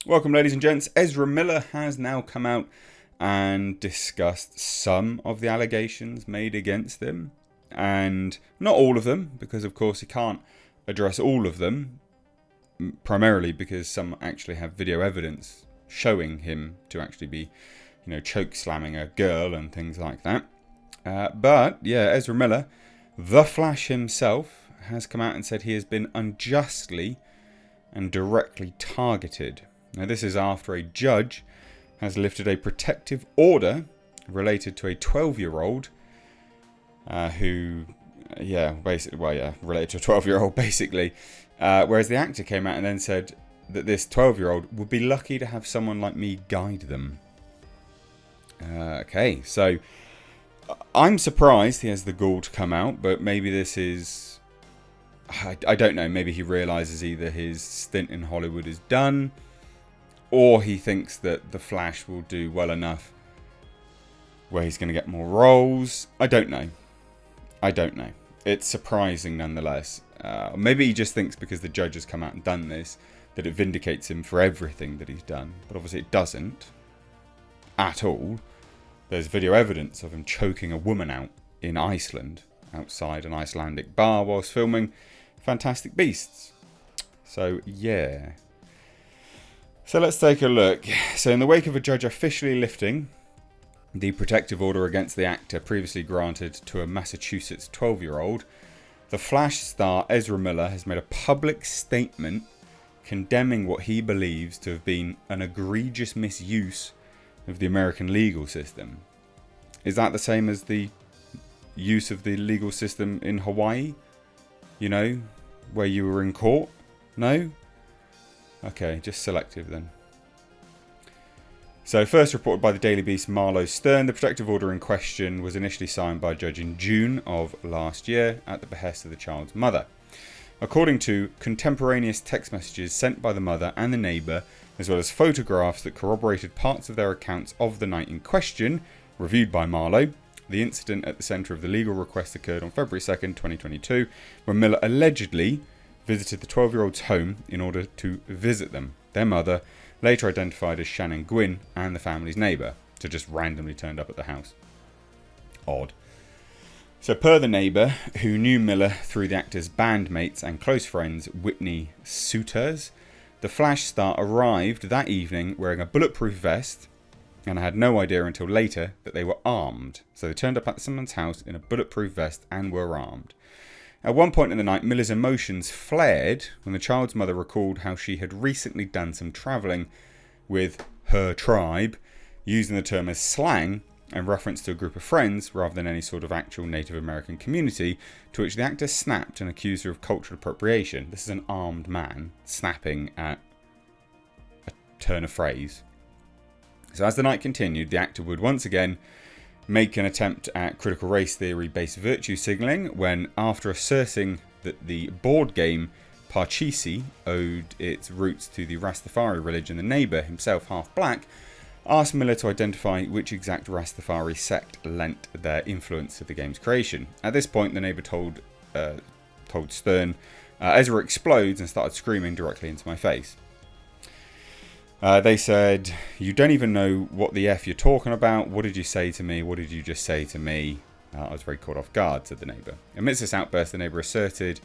Welcome, ladies and gents. Ezra Miller has now come out and discussed some of the allegations made against him, and not all of them, because of course he can't address all of them, primarily because some actually have video evidence showing him to actually be, choke slamming a girl and things like that. But yeah, Ezra Miller, the Flash himself, has come out and said he has been unjustly and directly targeted. Now, this is after a judge has lifted a protective order related to a 12-year-old related to a 12-year-old, basically. Whereas the actor came out and then said that this 12-year-old would be lucky to have someone like me guide them. Okay, so I'm surprised he has the gall to come out, but maybe this is... I don't know, maybe he realises either his stint in Hollywood is done, or he thinks that The Flash will do well enough where he's going to get more roles. I don't know. It's surprising nonetheless. Maybe he just thinks because the judge has come out and done this that it vindicates him for everything that he's done. But obviously it doesn't. At all. There's video evidence of him choking a woman out in Iceland outside an Icelandic bar whilst filming Fantastic Beasts. So, yeah. So let's take a look. So in the wake of a judge officially lifting the protective order against the actor previously granted to a Massachusetts 12-year-old, the Flash star Ezra Miller has made a public statement condemning what he believes to have been an egregious misuse of the American legal system. Is that the same as the use of the legal system in Hawaii? Where you were in court? No? Okay, just selective then. So, first reported by the Daily Beast Marlo Stern, the protective order in question was initially signed by a judge in June of last year at the behest of the child's mother. According to contemporaneous text messages sent by the mother and the neighbour, as well as photographs that corroborated parts of their accounts of the night in question, reviewed by Marlo, the incident at the centre of the legal request occurred on February 2nd, 2022, when Miller allegedly visited the 12-year-old's home in order to visit them. Their mother, later identified as Shannon Gwynn, and the family's neighbour, so just randomly turned up at the house. Odd. So per the neighbour, who knew Miller through the actor's bandmates and close friends Whitney Suiters, the Flash star arrived that evening wearing a bulletproof vest, and had no idea until later that they were armed. So they turned up at someone's house in a bulletproof vest and were armed. At one point in the night, Miller's emotions flared when the child's mother recalled how she had recently done some travelling with her tribe, using the term as slang and reference to a group of friends rather than any sort of actual Native American community, to which the actor snapped and accused her of cultural appropriation. This is an armed man snapping at a turn of phrase. So as the night continued, the actor would once again make an attempt at critical race theory based virtue signalling when, after asserting that the board game Parcheesi owed its roots to the Rastafari religion, the neighbour, himself half black, asked Miller to identify which exact Rastafari sect lent their influence to the game's creation. At this point, the neighbour told Stern, Ezra explodes and started screaming directly into my face. They said, "You don't even know what the F you're talking about. What did you say to me? What did you just say to me?" I was very caught off guard, said the neighbour. Amidst this outburst, the neighbour asserted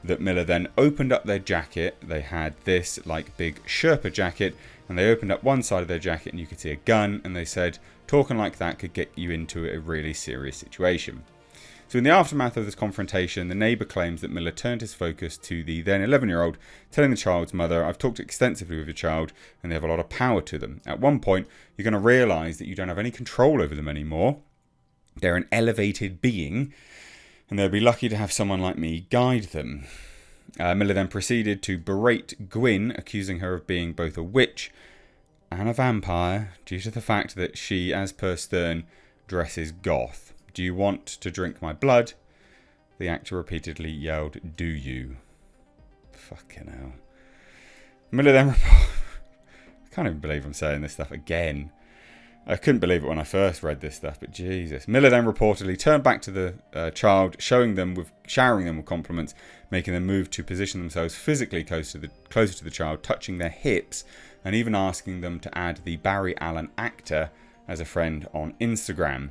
that Miller then opened up their jacket. They had this, big Sherpa jacket, and they opened up one side of their jacket and you could see a gun, and they said, talking like that could get you into a really serious situation. So in the aftermath of this confrontation, the neighbour claims that Miller turned his focus to the then 11-year-old, telling the child's mother, "I've talked extensively with your child and they have a lot of power to them. At one point, you're going to realise that you don't have any control over them anymore. They're an elevated being and they'll be lucky to have someone like me guide them." Miller then proceeded to berate Gwyn, accusing her of being both a witch and a vampire due to the fact that she, as per Stern, dresses goth. "Do you want to drink my blood?" The actor repeatedly yelled, "Do you?" Fucking hell. Miller then... I can't even believe I'm saying this stuff again. I couldn't believe it when I first read this stuff, but Jesus. Miller then reportedly turned back to the child, showering them with compliments, making them move to position themselves physically closer to the child, touching their hips and even asking them to add the Barry Allen actor as a friend on Instagram.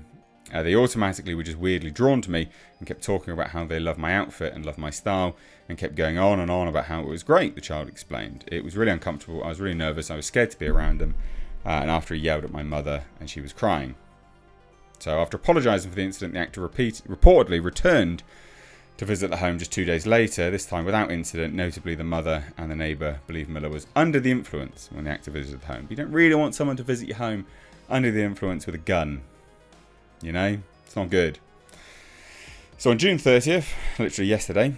They automatically were just weirdly drawn to me and kept talking about how they love my outfit and love my style, and kept going on and on about how it was great, the child explained. It was really uncomfortable. I was really nervous. I was scared to be around them. And after he yelled at my mother and she was crying. So after apologising for the incident, the actor reportedly returned to visit the home just 2 days later, this time without incident. Notably, the mother and the neighbour believe Miller was under the influence when the actor visited the home. You don't really want someone to visit your home under the influence with a gun. You know, it's not good. So on June 30th, literally yesterday,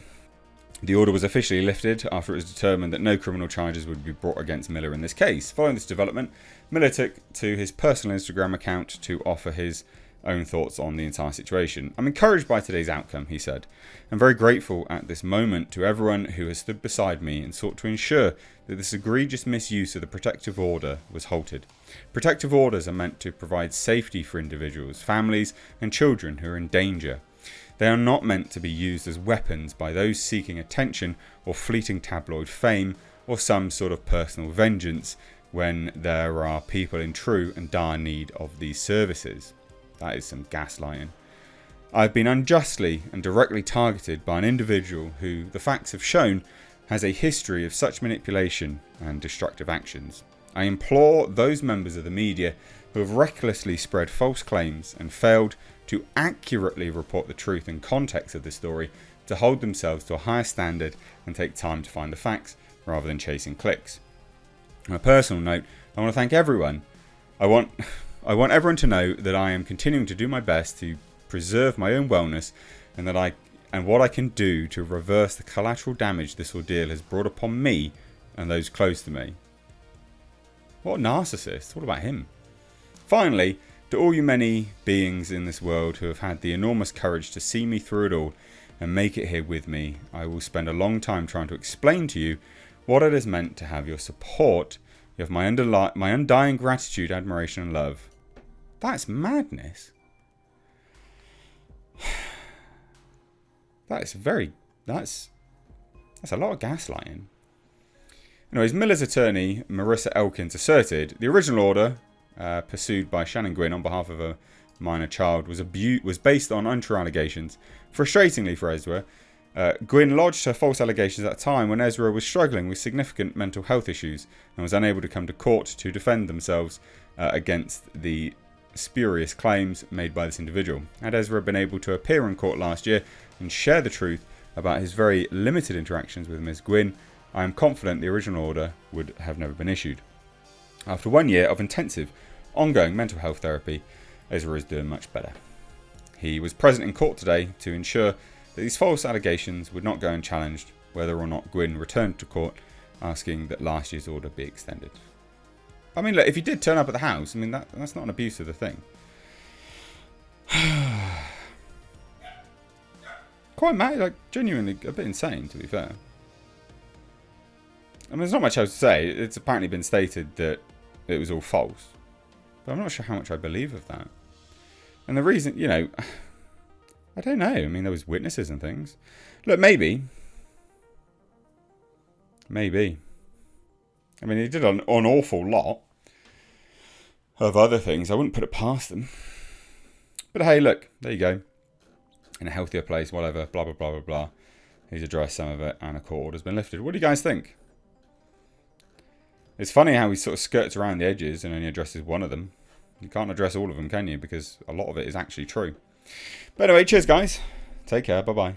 the order was officially lifted after it was determined that no criminal charges would be brought against Miller in this case. Following this development, Miller took to his personal Instagram account to offer his own thoughts on the entire situation. I'm encouraged by today's outcome, he said. I'm very grateful at this moment to everyone who has stood beside me and sought to ensure that this egregious misuse of the protective order was halted. Protective orders are meant to provide safety for individuals, families, and children who are in danger. They are not meant to be used as weapons by those seeking attention or fleeting tabloid fame or some sort of personal vengeance when there are people in true and dire need of these services. That is some gaslighting. I've been unjustly and directly targeted by an individual who, the facts have shown, has a history of such manipulation and destructive actions. I implore those members of the media who have recklessly spread false claims and failed to accurately report the truth and context of this story to hold themselves to a higher standard and take time to find the facts rather than chasing clicks. On a personal note, I want to thank everyone. I want everyone to know that I am continuing to do my best to preserve my own wellness and what I can do to reverse the collateral damage this ordeal has brought upon me and those close to me. What a narcissist. What about him? Finally, to all you many beings in this world who have had the enormous courage to see me through it all and make it here with me, I will spend a long time trying to explain to you what it has meant to have your support. You have my undying gratitude, admiration and love. That's madness. That's a lot of gaslighting. Anyways, Miller's attorney, Marissa Elkins, asserted the original order, pursued by Shannon Gwynn on behalf of a minor child, was based on untrue allegations. Frustratingly for Ezra, Gwynn lodged her false allegations at a time when Ezra was struggling with significant mental health issues and was unable to come to court to defend themselves against the spurious claims made by this individual. Had Ezra been able to appear in court last year and share the truth about his very limited interactions with Ms. Gwynn, I am confident the original order would have never been issued. After 1 year of intensive, ongoing mental health therapy, Ezra is doing much better. He was present in court today to ensure that these false allegations would not go unchallenged, whether or not Gwynn returned to court asking that last year's order be extended. I mean, look, if he did turn up at the house, I mean, that's not an abuse of the thing. Quite mad, like, genuinely a bit insane, to be fair. I mean, there's not much else to say. It's apparently been stated that it was all false. But I'm not sure how much I believe of that. And the reason, you know, I don't know. I mean, there was witnesses and things. Look, maybe. I mean, he did an awful lot of other things. I wouldn't put it past them. But hey, look, there you go. In a healthier place, whatever, blah, blah, blah, blah, blah. He's addressed some of it and a court order's been lifted. What do you guys think? It's funny how he sort of skirts around the edges and only addresses one of them. You can't address all of them, can you? Because a lot of it is actually true. But anyway, cheers, guys. Take care. Bye-bye.